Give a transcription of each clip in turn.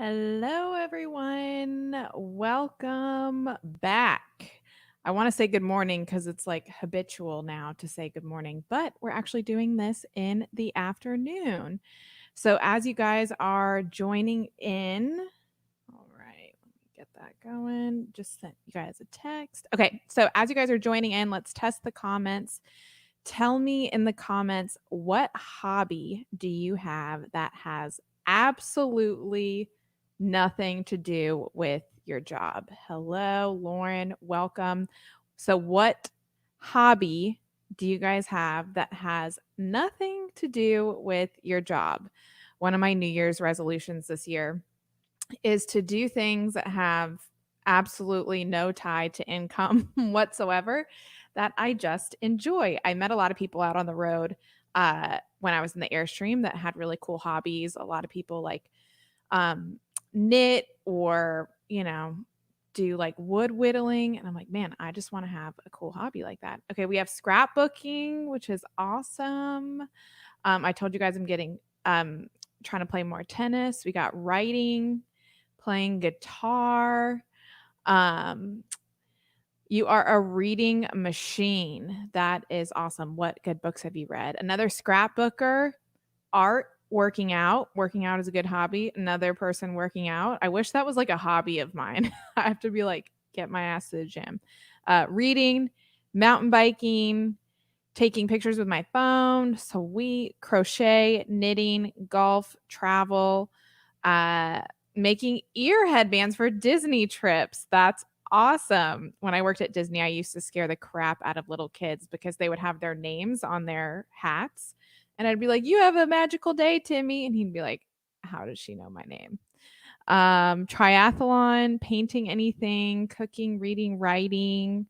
Hello, everyone. Welcome back. I want to say good morning because it's like habitual now to say good morning, but we're actually doing this in the afternoon. So, as you guys are joining in, all right, let me get that going. Just sent you guys a text. Okay, so as you guys are joining in, let's test the comments. Tell me in the comments, what hobby do you have that has absolutely nothing to do with your job? Hello, Lauren. Welcome. So, what hobby do you guys have that has nothing to do with your job? One of my New Year's resolutions this year is to do things that have absolutely no tie to income whatsoever that I just enjoy. I met a lot of people out on the road when I was in the Airstream that had really cool hobbies. A lot of people like knit or, do like wood whittling. And I'm like, man, I just want to have a cool hobby like that. Okay, we have scrapbooking, which is awesome. I told you guys I'm getting trying to play more tennis. We got writing, playing guitar. You are a reading machine. That is awesome. What good books have you read? Another scrapbooker, art, working out. Working out is a good hobby. Another person working out. I wish that was like a hobby of mine. I have to be like, get my ass to the gym. Reading, mountain biking, taking pictures with my phone, sweet, crochet, knitting, golf, travel, making ear headbands for Disney trips. That's awesome. When I worked at Disney, I used to scare the crap out of little kids because they would have their names on their hats. And I'd be like, "You have a magical day, Timmy." And he'd be like, "How does she know my name?" Triathlon, painting anything, cooking, reading, writing.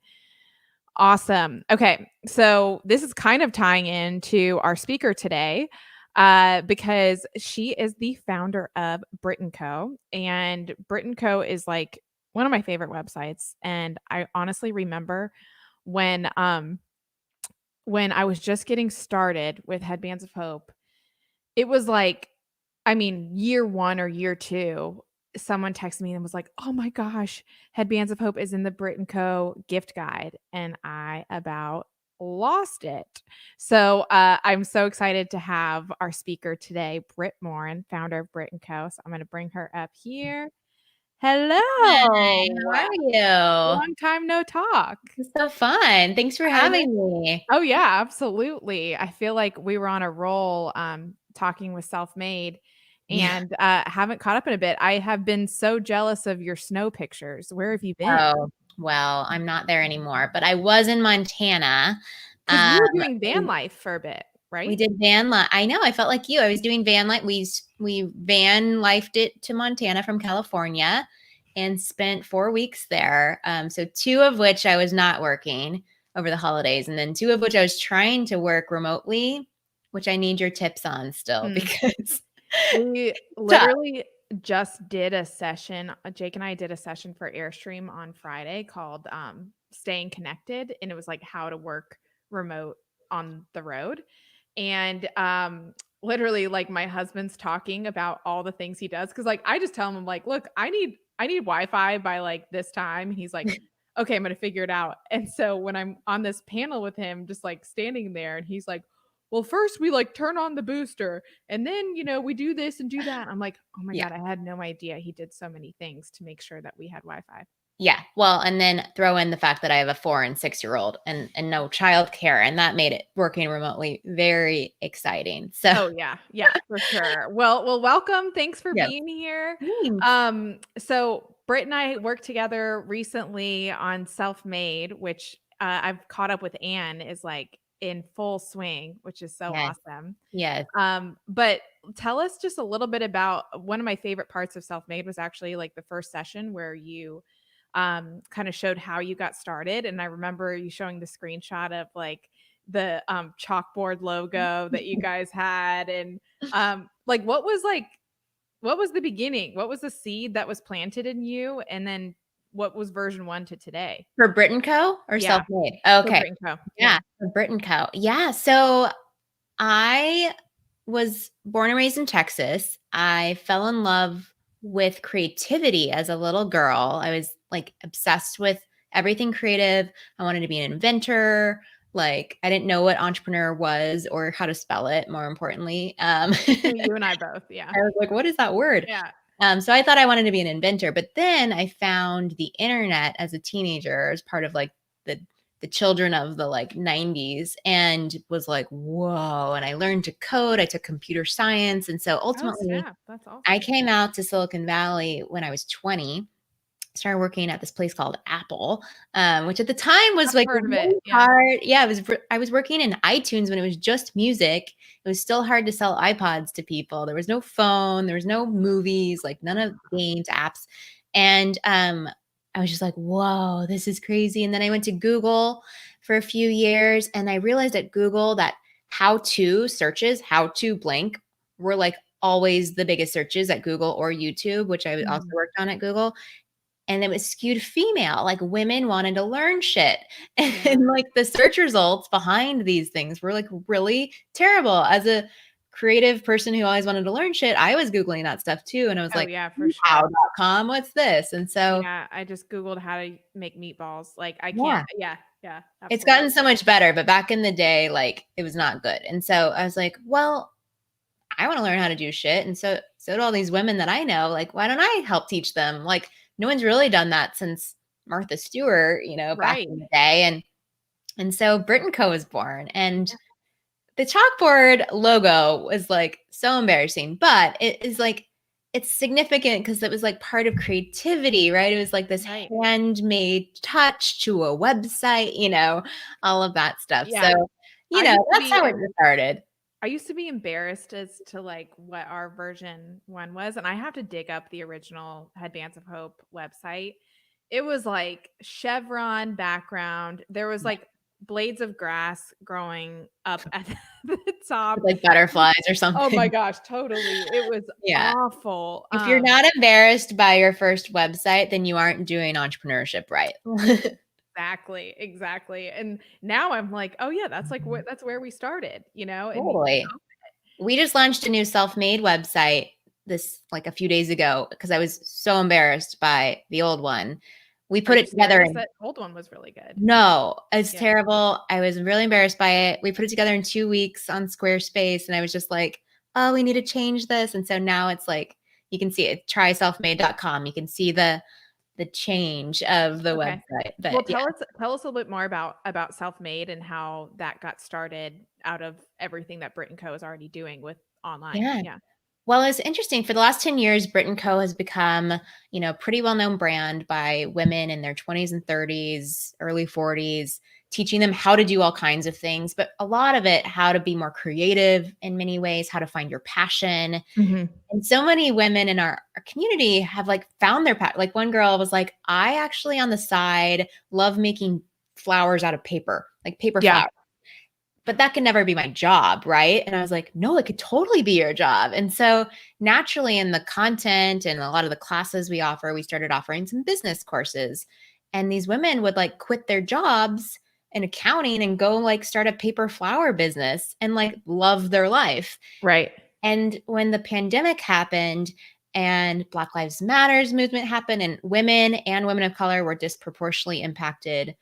Awesome. Okay. So this is kind of tying into our speaker today because she is the founder of Brit Co. And Brit Co is like one of my favorite websites. And I honestly remember when when I was just getting started with Headbands of Hope, it was like, I mean, year one or year two, someone texted me and was like, "Oh my gosh, Headbands of Hope is in the Brit Co. gift guide." And I about lost it. So I'm so excited to have our speaker today, Brit Morin, founder of Brit Co. So I'm going to bring her up here. Hello. Hi, how are you? Long time no talk. It's so fun. Thanks for I know. having me. Oh yeah, absolutely. I feel like we were on a roll talking with SelfMade Yeah. and haven't caught up in a bit. I have been so jealous of your snow pictures. Where have you been? Oh, well, I'm not there anymore, but I was in Montana. Because you Um, were doing van we, life for a bit, we right? did van life. I know. I felt like you. I was doing van life. We van lifed it to Montana from California and spent 4 weeks there. So two of which I was not working over the holidays, and then two of which I was trying to work remotely, which I need your tips on still Hmm. because We tough. literally just did a session. Jake and I did a session for Airstream on Friday called Staying Connected. And it was like how to work remote on the road. And literally like my husband's talking about all the things he does. Cause like I just tell him, I'm like, look, I need Wi-Fi by like this time. He's like, okay, I'm gonna figure it out. And so when I'm on this panel with him, just like standing there, and he's like, well, first we like turn on the booster and then, we do this and do that. I'm like, oh my Yeah. God, I had no idea he did so many things to make sure that we had Wi-Fi. Yeah. Well, and then throw in the fact that I have a 4 and 6-year-old and no childcare, and that made it working remotely very exciting. So Oh yeah, yeah, for sure. Well, welcome. Thanks for yeah. being here. Thanks. So Britt and I worked together recently on SelfMade, which I've caught up with Anne is like in full swing, which is so Yes. awesome. Yes. But tell us just a little bit about one of my favorite parts of SelfMade was actually like the first session where you kind of showed how you got started. And I remember you showing the screenshot of like the chalkboard logo that you guys had. And like what was the beginning? What was the seed that was planted in you? And then what was version 1 to today? For Brit Co. or Yeah, SelfMade? for Okay. Brit Co. Yeah. Yeah. For Brit Co. Yeah. So I was born and raised in Texas. I fell in love with creativity as a little girl. I was like obsessed with everything creative. I wanted to be an inventor. Like I didn't know what entrepreneur was or how to spell it, more importantly. You and I both. Yeah. I was like, what is that word? Yeah. So I thought I wanted to be an inventor, but then I found the internet as a teenager as part of like the children of the like 90s and was like, whoa. And I learned to code. I took computer science. And so Oh, ultimately snap. That's awesome. I came out to Silicon Valley when I was 20, started working at this place called Apple, which at the time was I've like heard of really it. Yeah. hard. Yeah, I was working in iTunes when it was just music. It was still hard to sell iPods to people. There was no phone, there was no movies, like none of games, apps. And I was just like, whoa, this is crazy. And then I went to Google for a few years and I realized at Google that how to searches, how to blank were like always the biggest searches at Google or YouTube, which I also worked on at Google. And it was skewed female, like women wanted to learn shit. And like the search results behind these things were like really terrible. As a creative person who always wanted to learn shit, I was Googling that stuff too. And I was Oh, like, yeah, for sure. how.com, what's this? And so, Yeah, I just Googled how to make meatballs. Like I yeah, can't. Yeah. Yeah. it's Absolutely. gotten so much better. But back in the day, like it was not good. And so I was like, well, I want to learn how to do shit. And so do all these women that I know. Like, why don't I help teach them? Like, no one's really done that since Martha Stewart, you know, back Right. in the day. And so Brit Co was born. And the chalkboard logo was like so embarrassing, but it is like it's significant because it was like part of creativity, right? It was like this Right. handmade touch to a website, you know, all of that stuff. Yeah. So, you I know, used to that's be how it started. I used to be embarrassed as to like what our version one was, and I have to dig up the original Headbands of Hope website. It was like chevron background. There was like blades of grass growing up at the top. Like butterflies or Oh my something. gosh, totally. It was Yeah. awful. If you're not embarrassed by your first website, then you aren't doing entrepreneurship right. Exactly. And now I'm like, oh yeah, that's like that's where we started, you know? And Totally. We just launched a new SelfMade website this like a few days ago because I was so embarrassed by the old one. We are put you it together serious? in That old one was really good. no, it's Yeah. terrible. I was really embarrassed by it. We put it together in 2 weeks on Squarespace and I was just like, oh, we need to change this. And so now it's like you can see it, try selfmade.com. You can see the change of the Okay. website. But Well, yeah. tell us a little bit more about SelfMade and how that got started out of everything that Brit Co is already doing with online. Yeah. Yeah. Well, it's interesting. For the last 10 years, Brit Co has become, you know, a pretty well-known brand by women in their 20s and 30s, early 40s, teaching them how to do all kinds of things, but a lot of it, how to be more creative in many ways, how to find your passion. And so many women in our community have like found their passion. Like one girl was like, I actually on the side love making flowers out of paper, like paper Yeah. flowers, but that can never be my job, right? And I was like, no, it could totally be your job. And so naturally in the content and a lot of the classes we offer, we started offering some business courses. And these women would like quit their jobs in accounting and go like start a paper flower business and like love their life. Right. And when the pandemic happened and Black Lives Matters movement happened and women of color were disproportionately impacted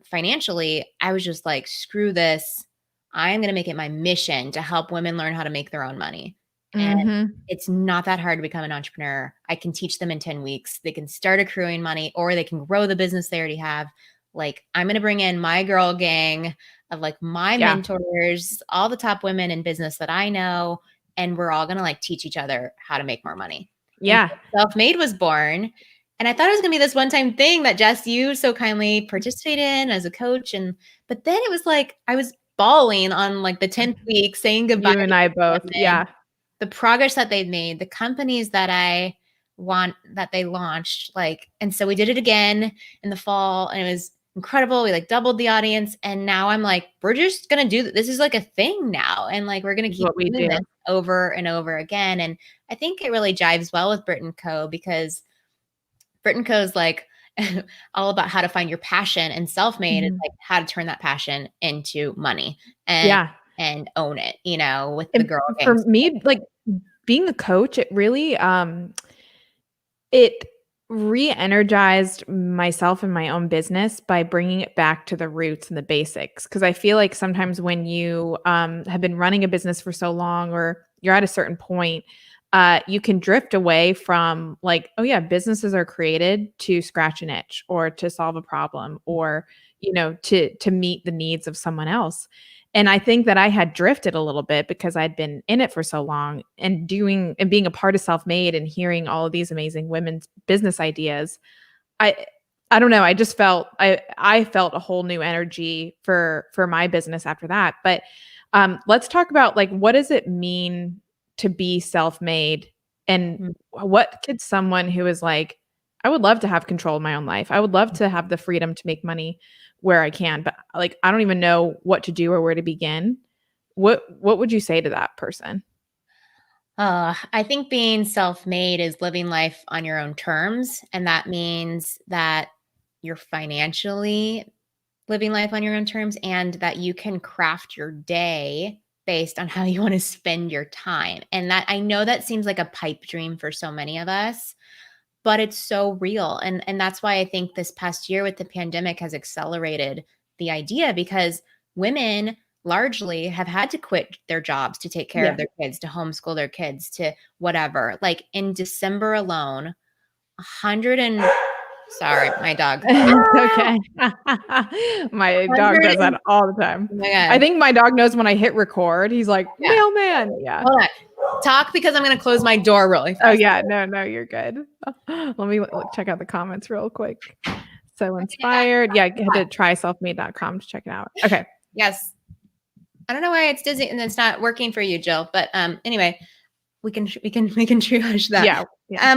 financially, I was just like, screw this. I'm going to make it my mission to help women learn how to make their own money. And it's not that hard to become an entrepreneur. I can teach them in 10 weeks. They can start accruing money or they can grow the business they already have. Like, I'm going to bring in my girl gang of like my mentors, all the top women in business that I know. And we're all going to like teach each other how to make more money. Yeah. And SelfMade was born. And I thought it was going to be this one-time thing that Jess, you so kindly participated in as a coach. But then it was like, I was bawling on like the 10th week saying goodbye. You and I both. Yeah. The progress that they've made, the companies that I want that they launched, like, and so we did it again in the fall and it was incredible. We like doubled the audience. And now I'm like, we're just going to do this. Is like a thing now. And like, we're going to keep doing this over and over again. And I think it really jives well with Brit Co because Brit Co is like all about how to find your passion, and SelfMade is like how to turn that passion into money and own it, you know, with the girl gang. For me, like being a coach, it really It re-energized myself and my own business by bringing it back to the roots and the basics. Because I feel like sometimes when you have been running a business for so long, or you're at a certain point, you can drift away from like, oh yeah, businesses are created to scratch an itch or to solve a problem, or to meet the needs of someone else. And I think that I had drifted a little bit because I'd been in it for so long and doing and being a part of SelfMade and hearing all of these amazing women's business ideas. I I don't know, I just felt I felt a whole new energy for my business after that. But let's talk about like, what does it mean to be self-made, and Mm. what could someone who is like, I would love to have control of my own life. I would love to have the freedom to make money where I can, but like I don't even know what to do or where to begin. What would you say to that person? I think being self-made is living life on your own terms. And that means that you're financially living life on your own terms and that you can craft your day based on how you want to spend your time. And that I know that seems like a pipe dream for so many of us, but it's so real. And that's why I think this past year with the pandemic has accelerated the idea, because women largely have had to quit their jobs to take care of Yeah. their kids, to homeschool their kids, to whatever. Like in December alone, 100 and sorry, my dog. It's okay. My dog 100 does and that all the time. oh my I God. think my dog knows when I hit record. He's like, Yeah. "Mailman." Yeah. Hold on. Talk because I'm going to close my door really Oh, fast. yeah. No, you're good. Let me check out the comments real quick. So Bringing it back inspired. Yeah, head to to tryselfmade.com to check it out. Okay. yes. I don't know why it's dizzy and it's not working for you, Jill. But anyway, we can triage that. Yeah. Yeah.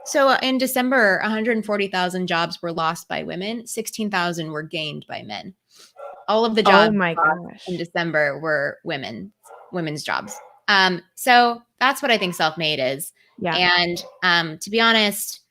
So in December, 140,000 jobs were lost by women. 16,000 were gained by men. All of the Oh jobs my lost in gosh. December were women's jobs. So that's what I think self-made is. Yeah. And to be honest,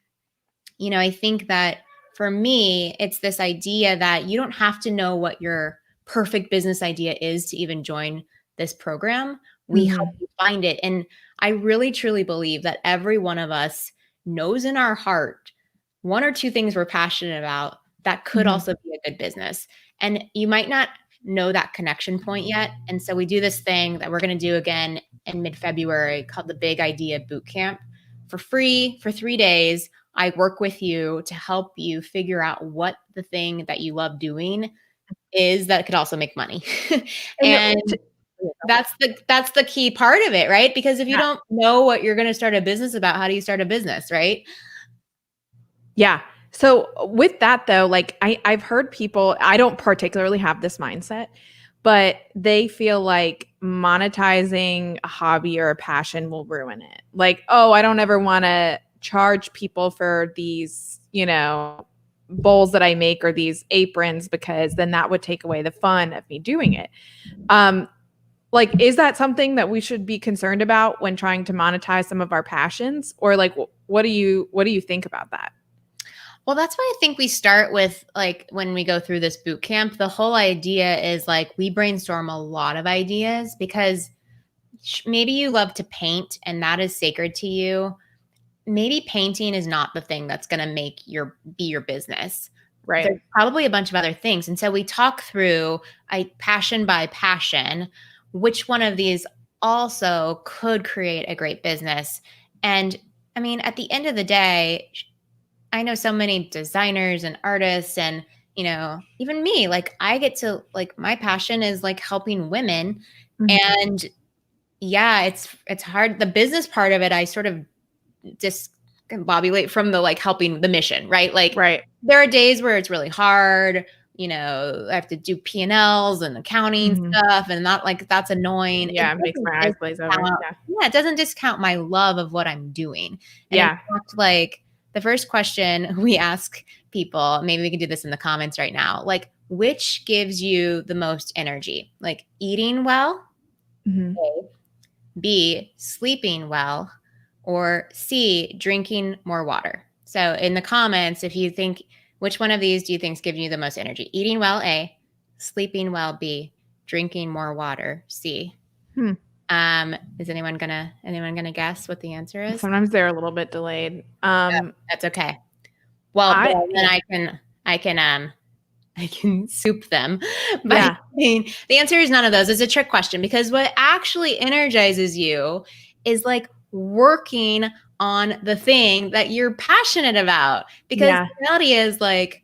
I think that for me, it's this idea that you don't have to know what your perfect business idea is to even join this program. We help Mhm. you find it. And I really, truly believe that every one of us knows in our heart one or two things we're passionate about that could Mhm. also be a good business. And you might not know that connection point yet. And so we do this thing that we're going to do again in mid-February called the Big Idea Boot Camp for free for 3 days. I work with you to help you figure out what the thing that you love doing is that could also make money. And And that's the key part of it, right? Because if you yeah. don't know what you're going to start a business about, how do you start a business, right? Yeah. So with that though, like I've heard people, I don't particularly have this mindset, but they feel like monetizing a hobby or a passion will ruin it. Like, oh, I don't ever want to charge people for these, bowls that I make or these aprons, because then that would take away the fun of me doing it. Um, like, is that something that we should be concerned about when trying to monetize some of our passions? Or like, what do you think about that? Well, that's why I think we start with like when we go through this boot camp, the whole idea is like we brainstorm a lot of ideas because maybe you love to paint and that is sacred to you. Maybe painting is not the thing that's going to be your business. Right. There's probably a bunch of other things. And so we talk through passion by passion, which one of these also could create a great business. And I mean, at the end of the day, I know so many designers and artists and, even me, like I get to like my passion is like helping women. Mhm. And yeah, it's hard. The business part of it, I sort of discombobulate from the like helping the mission, right? Like Right. there are days where it's really hard. I have to do P&Ls and accounting Mhm. stuff, and not like that's annoying. It Yeah, it makes doesn't my eyes glaze over. discount, Yeah. yeah, it doesn't discount my love of what I'm doing. And in Yeah. fact, like the first question we ask people, maybe we can do this in the comments right now, like which gives you the most energy? Like eating well, Mhm. A, B, sleeping well, or C, drinking more water. So in the comments, if you think, which one of these do you think is giving you the most energy? Eating well, A, sleeping well, B, drinking more water, C. Hmm. Is anyone gonna guess what the answer is? Sometimes they're a little bit delayed. That's okay. Well, then I can soup them by saying the answer is none of those. It's a trick question, because what actually energizes you is like working on the thing that you're passionate about. Because the reality is, like,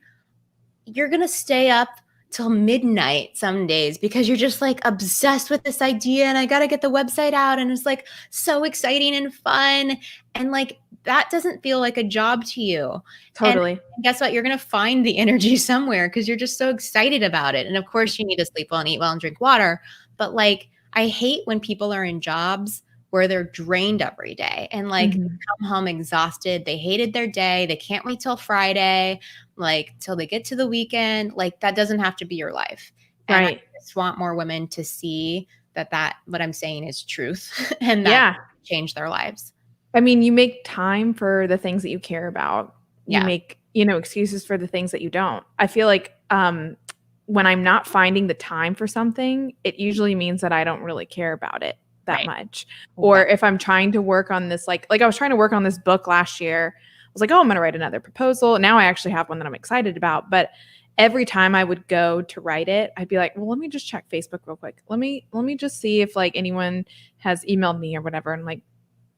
you're going to stay up till midnight some days because you're just like obsessed with this idea, and I got to get the website out, and it's like so exciting and fun. And like, that doesn't feel like a job to you. Totally. And guess what? You're going to find the energy somewhere because you're just so excited about it. And of course you need to sleep well and eat well and drink water. But like, I hate when people are in jobs where they're drained every day and like come home exhausted. They hated their day. They can't wait till Friday, like till they get to the weekend. Like, that doesn't have to be your life. And I just want more women to see that what I'm saying is truth and that change their lives. I mean, you make time for the things that you care about. You make, excuses for the things that you don't. I feel like when I'm not finding the time for something, it usually means that I don't really care about it that much. Or if I'm trying to work on this, like I was trying to work on this book last year. I was like, oh, I'm going to write another proposal. Now I actually have one that I'm excited about. But every time I would go to write it, I'd be like, well, let me just check Facebook real quick. Let me just see if like anyone has emailed me or whatever. And like,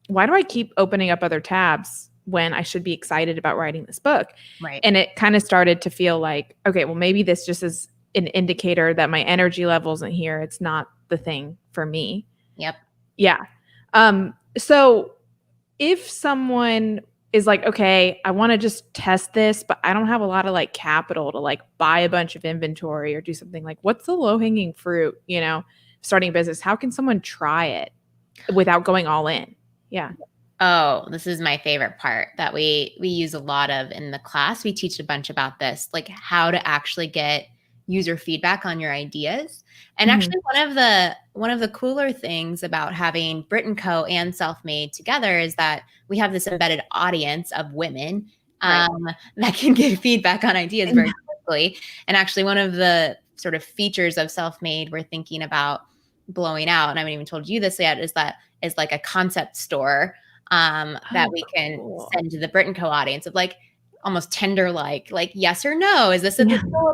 why do I keep opening up other tabs when I should be excited about writing this book? Right. And it kind of started to feel like, okay, well, maybe this just is an indicator that my energy level isn't here. It's not the thing for me. Yep. Yeah. So if someone is like, okay, I want to just test this, but I don't have a lot of like capital to like buy a bunch of inventory or do something, like, what's the low hanging fruit, starting a business? How can someone try it without going all in? Yeah. Oh, this is my favorite part that we use a lot of in the class. We teach a bunch about this, like how to actually get user feedback on your ideas. And actually one of the cooler things about having Brit Co and SelfMade together is that we have this embedded audience of women that can give feedback on ideas very quickly. And actually one of the sort of features of SelfMade we're thinking about blowing out, and I haven't even told you this yet, is like a concept store that we can send to the Brit Co audience of like almost tender, like yes or no, is this a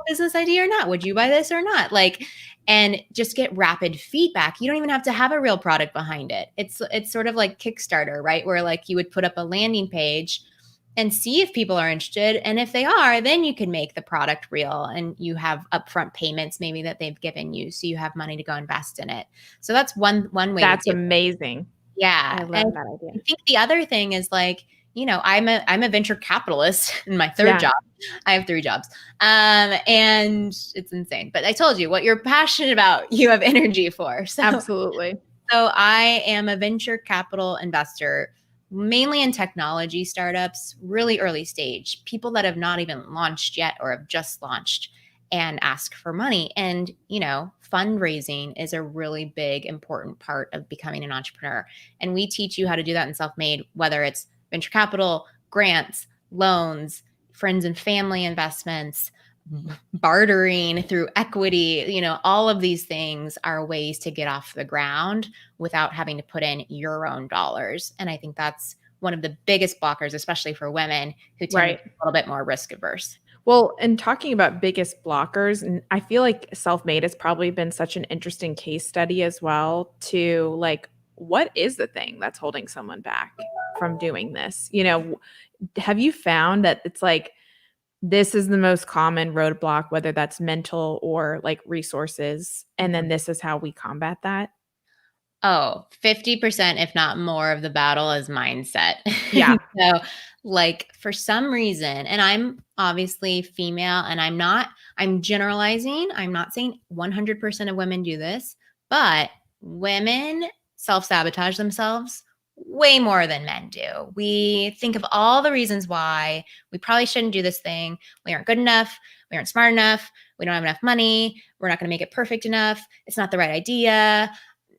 business idea or not? Would you buy this or not? Like, and just get rapid feedback. You don't even have to have a real product behind it. It's sort of like Kickstarter, right? Where like you would put up a landing page and see if people are interested. And if they are, then you can make the product real and you have upfront payments maybe that they've given you. So you have money to go invest in it. So that's one way. That's amazing. Yeah. I love that idea. I think the other thing is like, I'm a venture capitalist in my third job. I have 3 jobs. And it's insane. But I told you, what you're passionate about, you have energy for. So, absolutely. So I am a venture capital investor, mainly in technology startups, really early stage, people that have not even launched yet or have just launched and ask for money. And, fundraising is a really big, important part of becoming an entrepreneur. And we teach you how to do that in SelfMade, whether it's venture capital, grants, loans, friends and family investments, bartering through equity, all of these things are ways to get off the ground without having to put in your own dollars. And I think that's one of the biggest blockers, especially for women who tend to be a little bit more risk averse. Well, and talking about biggest blockers, and I feel like SelfMade has probably been such an interesting case study as well to like, what is the thing that's holding someone back from doing this? Have you found that it's like, this is the most common roadblock, whether that's mental or like resources, and then this is how we combat that? Oh, 50%, if not more, of the battle is mindset. Yeah. So like for some reason, and I'm obviously female and I'm generalizing. I'm not saying 100% of women do this, but women self-sabotage themselves way more than men do. We think of all the reasons why we probably shouldn't do this thing. We aren't good enough. We aren't smart enough. We don't have enough money. We're not going to make it perfect enough. It's not the right idea.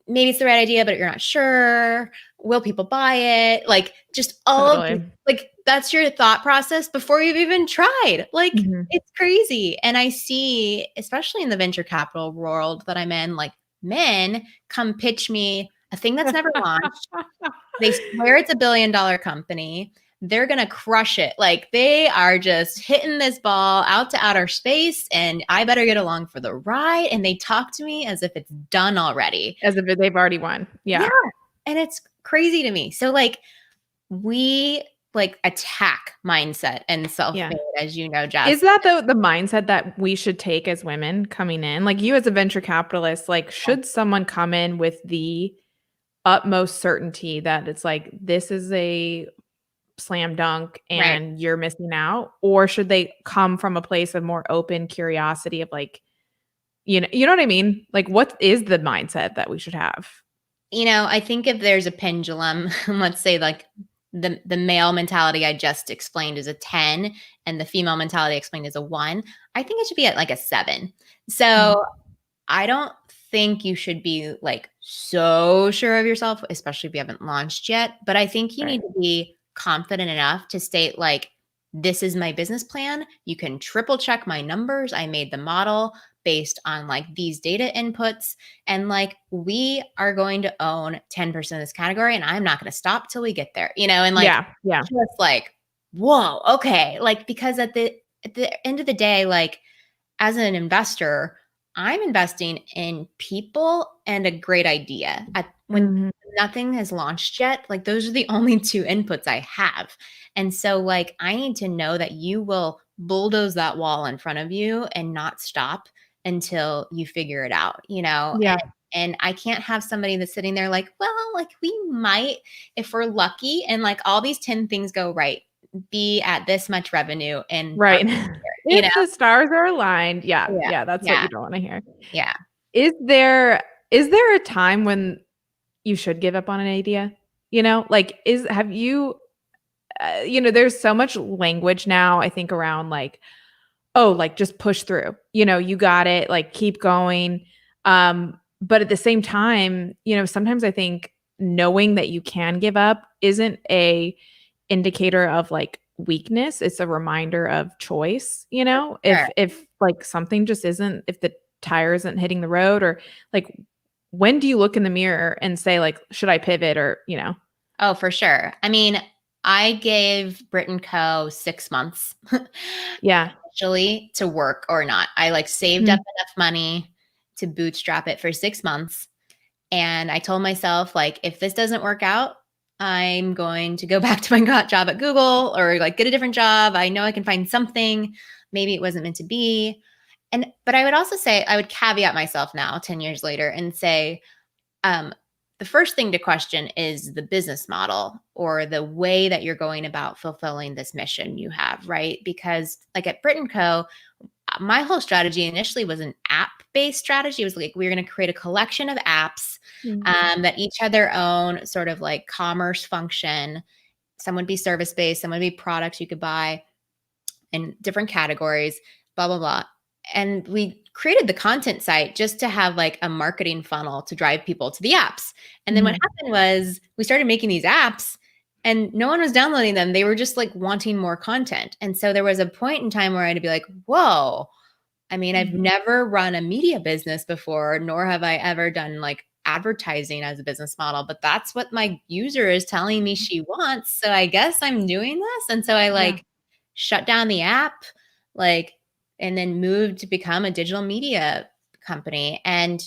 Maybe it's the right idea, but you're not sure. Will people buy it? Like just all of like, that's your thought process before you've even tried. Like it's crazy. And I see, especially in the venture capital world that I'm in, like men come pitch me a thing that's never launched. They swear it's $1 billion company. They're going to crush it. Like they are just hitting this ball out to outer space and I better get along for the ride. And they talk to me as if it's done already. As if they've already won. Yeah. And it's crazy to me. So like we like attack mindset and self-made, as you know, Jess. Is that the mindset that we should take as women coming in? Like you as a venture capitalist, like should someone come in with the utmost certainty that it's like, this is a slam dunk and you're missing out? Or should they come from a place of more open curiosity of like, you know what I mean? Like what is the mindset that we should have? You know, I think if there's a pendulum, let's say like the male mentality I just explained is a 10 and the female mentality I explained is a 1, I think it should be at like a 7. So I don't think you should be like so sure of yourself, especially if you haven't launched yet. But I think you need to be confident enough to state like, this is my business plan. You can triple check my numbers. I made the model based on like these data inputs. And like, we are going to own 10% of this category and I'm not going to stop till we get there, you know? And like, just like, whoa, okay. Like, because at the end of the day, like as an investor, I'm investing in people and a great idea. When nothing has launched yet, like those are the only 2 inputs I have. And so like, I need to know that you will bulldoze that wall in front of you and not stop until you figure it out, you know? Yeah. And I can't have somebody that's sitting there like, well, like we might, if we're lucky and like all these 10 things go right, be at this much revenue and if the stars are aligned. That's what you don't want to hear. Is there a time when you should give up on an idea? You know, like have you you know, there's so much language now, I think, around like, oh, like just push through, you know, you got it, like keep going. But at the same time, you know, sometimes I think knowing that you can give up isn't a indicator of like weakness. It's a reminder of choice, you know, if like something just isn't, if the tire isn't hitting the road, or like, when do you look in the mirror and say like, should I pivot, or, you know? Oh, for sure. I mean, I gave Brit Co 6 months. Actually to work or not. I like saved up enough money to bootstrap it for 6 months. And I told myself like, if this doesn't work out, I'm going to go back to my job at Google or like get a different job. I know I can find something. Maybe it wasn't meant to be. But I would also say, I would caveat myself now 10 years later and say, the first thing to question is the business model or the way that you're going about fulfilling this mission you have, right? Because like at Brit Co, my whole strategy initially was an app-based strategy. It was like, we were going to create a collection of apps that each had their own sort of like commerce function. Some would be service-based, some would be products you could buy in different categories, blah, blah, blah. And we created the content site just to have like a marketing funnel to drive people to the apps. And then what happened was we started making these apps and no one was downloading them. They were just like wanting more content. And so there was a point in time where I had to be like, whoa, I mean, I've never run a media business before, nor have I ever done like advertising as a business model, but that's what my user is telling me she wants. So I guess I'm doing this. And so I like shut down the app, like, and then moved to become a digital media company. And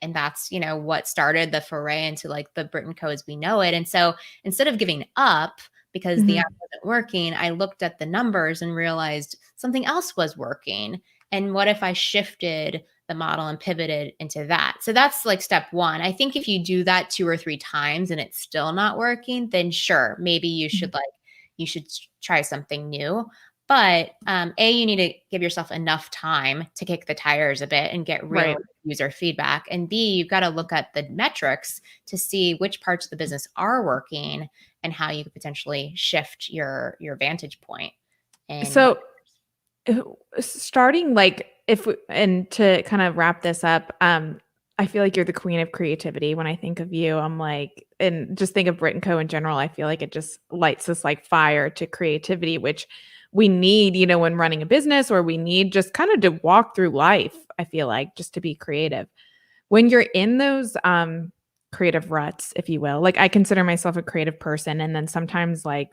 that's, you know, what started the foray into like the Brit Co as we know it. And so instead of giving up because the app wasn't working, I looked at the numbers and realized something else was working. And what if I shifted the model and pivoted into that? So that's like step 1. I think if you do that 2 or 3 times and it's still not working, then sure, maybe you should you should try something new. But A, you need to give yourself enough time to kick the tires a bit and get real user feedback. And B, you've got to look at the metrics to see which parts of the business are working and how you could potentially shift your vantage point. And so starting like and to kind of wrap this up, I feel like you're the queen of creativity. When I think of you, I'm like, and just think of Brit Co in general, I feel like it just lights this like fire to creativity, which we need, you know, when running a business, or we need just kind of to walk through life. I feel like just to be creative. When you're in those creative ruts, if you will. Like I consider myself a creative person. And then sometimes like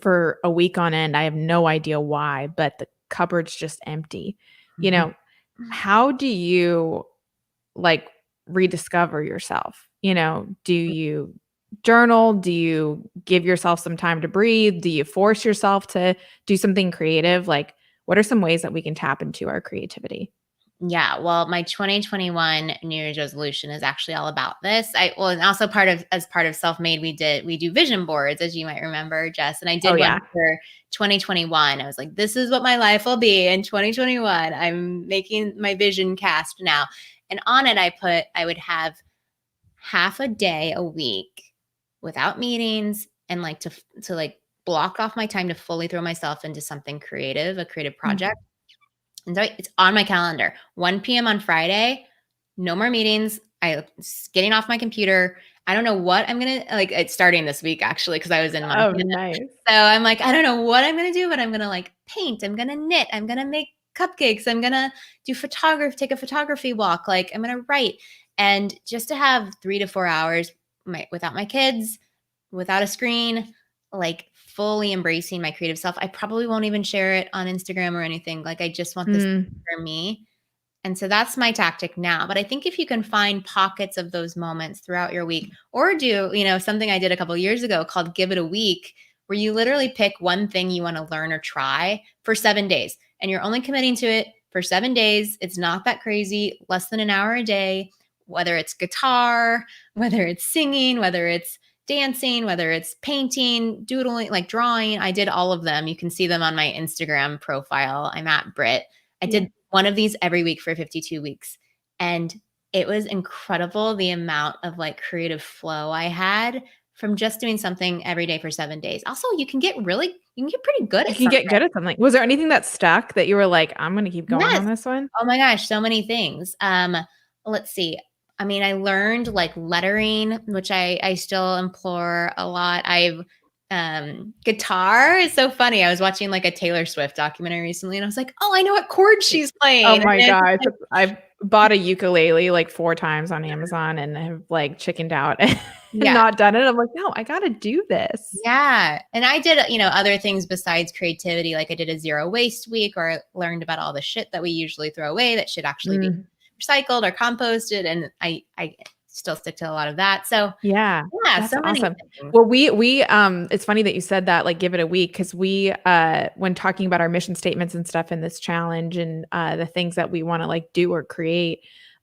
for a week on end, I have no idea why, but the cupboard's just empty. You know, how do you like rediscover yourself? You know, do you journal? Do you give yourself some time to breathe? Do you force yourself to do something creative? Like, what are some ways that we can tap into our creativity? Yeah, well, my 2021 New Year's resolution is actually all about this. And also as part of SelfMade, we do vision boards, as you might remember, Jess. And I Oh did one yeah. for 2021. I was like, this is what my life will be in 2021. I'm making my vision cast now. And on it, I would have half a day a week without meetings and like to like block off my time to fully throw myself into something creative, a creative project. And so it's on my calendar, 1 p.m. on Friday, no more meetings. I'm getting off my computer. I don't know what I'm going to like. It's starting this week actually, because I was in Oh, Montana. nice. So I'm like, I don't know what I'm going to do, but I'm going to like paint. I'm going to knit. I'm going to make cupcakes. I'm going to do take a photography walk. Like I'm going to write. And just to have 3 to 4 hours without my kids, without a screen, like fully embracing my creative self. I probably won't even share it on Instagram or anything. Like I just want this for me. And so that's my tactic now. But I think if you can find pockets of those moments throughout your week, or do, something I did a couple of years ago called Give It a Week, where you literally pick one thing you want to learn or try for 7 days, and you're only committing to it for 7 days. It's not that crazy, less than an hour a day, whether it's guitar, whether it's singing, whether it's dancing, whether it's painting, doodling, like drawing. I did all of them. You can see them on my Instagram profile. I'm at Brit. I did one of these every week for 52 weeks. And it was incredible the amount of like creative flow I had from just doing something every day for 7 days. Also, you can get pretty good at You can get good at something. Was there anything that stuck that you were like, I'm going to keep going on this one? Oh my gosh, so many things. Let's see. I mean, I learned like lettering, which I still implore a lot. Guitar is so funny. I was watching like a Taylor Swift documentary recently, and I was like, oh, I know what chord she's playing. Oh my gosh. I've bought a ukulele like 4 times on Amazon and have like chickened out and not done it. I'm like, no, I got to do this. Yeah. And I did, other things besides creativity. Like I did a zero waste week, or I learned about all the shit that we usually throw away that should actually be recycled or composted. And I still stick to a lot of that. So yeah, that's so many awesome. things. Well, we it's funny that you said that, like give it a week, because we when talking about our mission statements and stuff in this challenge and the things that we want to like do or create,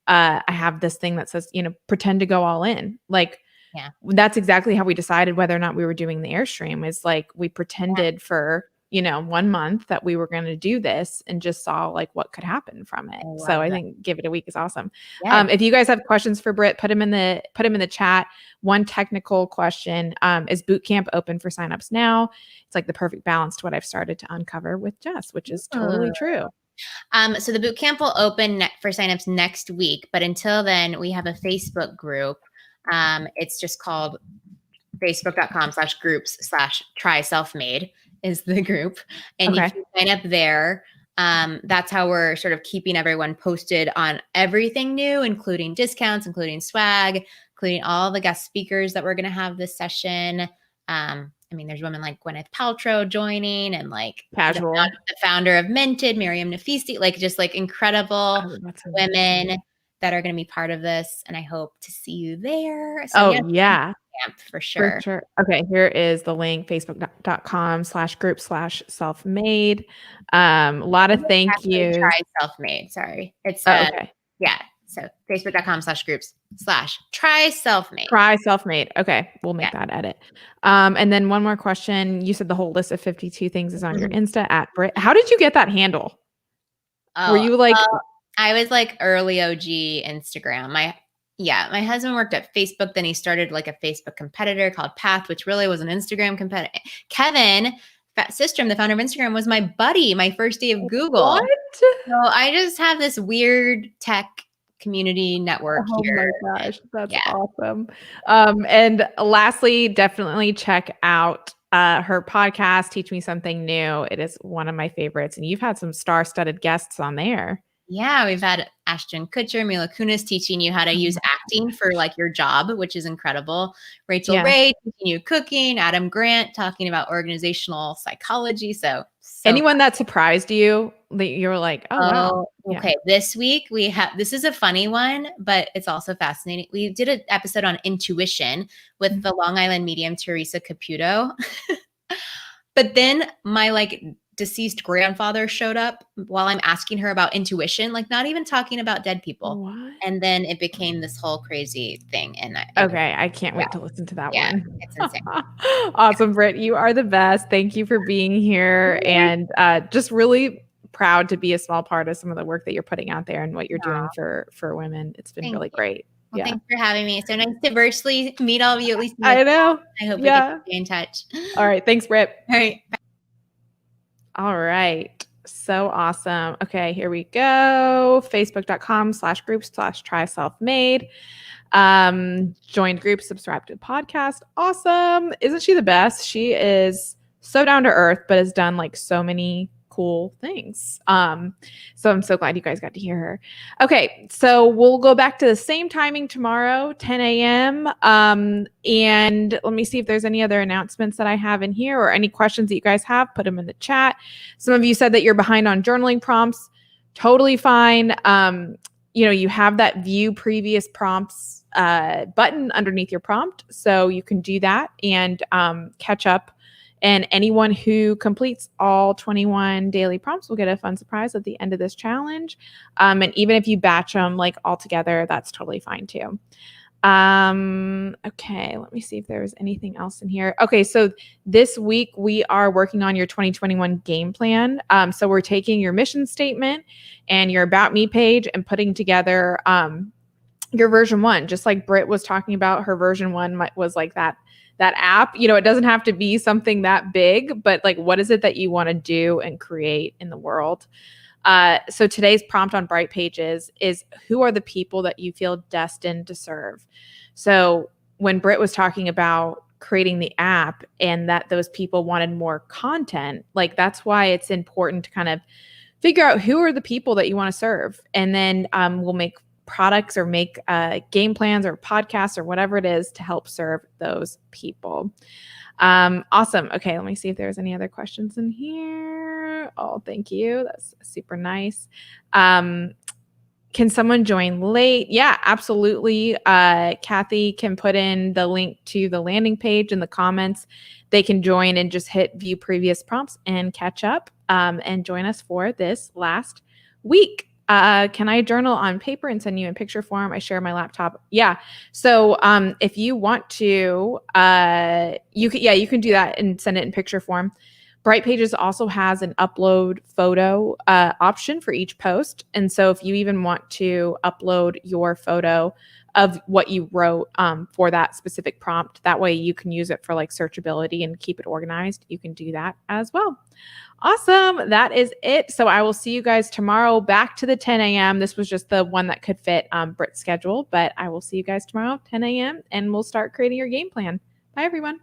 I have this thing that says, pretend to go all in. Like that's exactly how we decided whether or not we were doing the Airstream. Is like we pretended for 1 month that we were going to do this and just saw like what could happen from it. So I think give it a week is awesome. If you guys have questions for Brit, put them in the chat. One technical question, is boot camp open for signups now? It's like the perfect balance to what I've started to uncover with Jess, which is totally true. So the boot camp will open for signups next week, but until then we have a Facebook group. It's just called facebook.com/groups/try SelfMade is the group. And you can sign up there. That's how we're sort of keeping everyone posted on everything new, including discounts, including swag, including all the guest speakers that we're going to have this session. I mean, there's women like Gwyneth Paltrow joining, and like the founder of Minted, Miriam Nafisti, like just like incredible women that are going to be part of this. And I hope to see you there. So camp for sure. Okay, here is the link, facebook.com/group/selfmade. A lot of thank yous. Try SelfMade. Sorry. It's so facebook.com/groups/try SelfMade. Try SelfMade. Okay, we'll make that edit. And then one more question. You said the whole list of 52 things is on your Insta at Brit. How did you get that handle? Were you like I was like early OG Instagram. My husband worked at Facebook. Then he started like a Facebook competitor called Path, which really was an Instagram competitor. Kevin Systrom, the founder of Instagram, was my buddy my first day of Google. What? So I just have this weird tech community network here. Oh my gosh, that's awesome. And lastly, definitely check out her podcast, Teach Me Something New. It is one of my favorites, and you've had some star-studded guests on there. Yeah, we've had Ashton Kutcher, Mila Kunis teaching you how to use acting for like your job, which is incredible. Rachel Ray teaching you cooking, Adam Grant talking about organizational psychology. So anyone that surprised you that you were like, oh wow. Okay. This week this is a funny one, but it's also fascinating. We did an episode on intuition with the Long Island medium, Teresa Caputo. But then my like deceased grandfather showed up while I'm asking her about intuition, like not even talking about dead people. What? And then it became this whole crazy thing. And I can't wait to listen to that one. It's insane. Awesome, Brit. You are the best. Thank you for being here. And just really proud to be a small part of some of the work that you're putting out there and what you're doing for women. It's been really great. Well, thanks for having me. It's so nice to virtually meet all of you, at least. I know. I hope we can stay in touch. All right. Thanks, Brit. All right. Bye. All right. So awesome. Okay, here we go. Facebook.com/groups/try SelfMade. Joined group, subscribe to the podcast. Awesome. Isn't she the best? She is so down to earth, but has done like so many cool things. So I'm so glad you guys got to hear her. Okay, so we'll go back to the same timing tomorrow, 10 a.m. And let me see if there's any other announcements that I have in here or any questions that you guys have. Put them in the chat. Some of you said that you're behind on journaling prompts. Totally fine. You have that view previous prompts button underneath your prompt, so you can do that and catch up. And anyone who completes all 21 daily prompts will get a fun surprise at the end of this challenge. And even if you batch them like all together, that's totally fine too. Okay, let me see if there's anything else in here. Okay, so this week we are working on your 2021 game plan. So we're taking your mission statement and your About Me page and putting together your version 1, just like Brit was talking about. Her version 1 was like that app. It doesn't have to be something that big, but like, what is it that you want to do and create in the world? So today's prompt on Bright Pages is, who are the people that you feel destined to serve? So when Brit was talking about creating the app and that those people wanted more content, like that's why it's important to kind of figure out who are the people that you want to serve. And then we'll make products or make game plans or podcasts or whatever it is to help serve those people. Awesome. Okay, let me see if there's any other questions in here. Oh, thank you. That's super nice. Can someone join late? Yeah, absolutely. Kathy can put in the link to the landing page in the comments. They can join and just hit view previous prompts and catch up and join us for this last week. Can I journal on paper and send you in picture form? I share my laptop. Yeah. So if you want to, you can do that and send it in picture form. Bright Pages also has an upload photo option for each post. And so if you even want to upload your photo of what you wrote for that specific prompt, that way you can use it for like searchability and keep it organized. You can do that as well. Awesome. That is it. So I will see you guys tomorrow back to the 10 a.m. This was just the one that could fit Brit's schedule, but I will see you guys tomorrow, 10 a.m. and we'll start creating your game plan. Bye, everyone.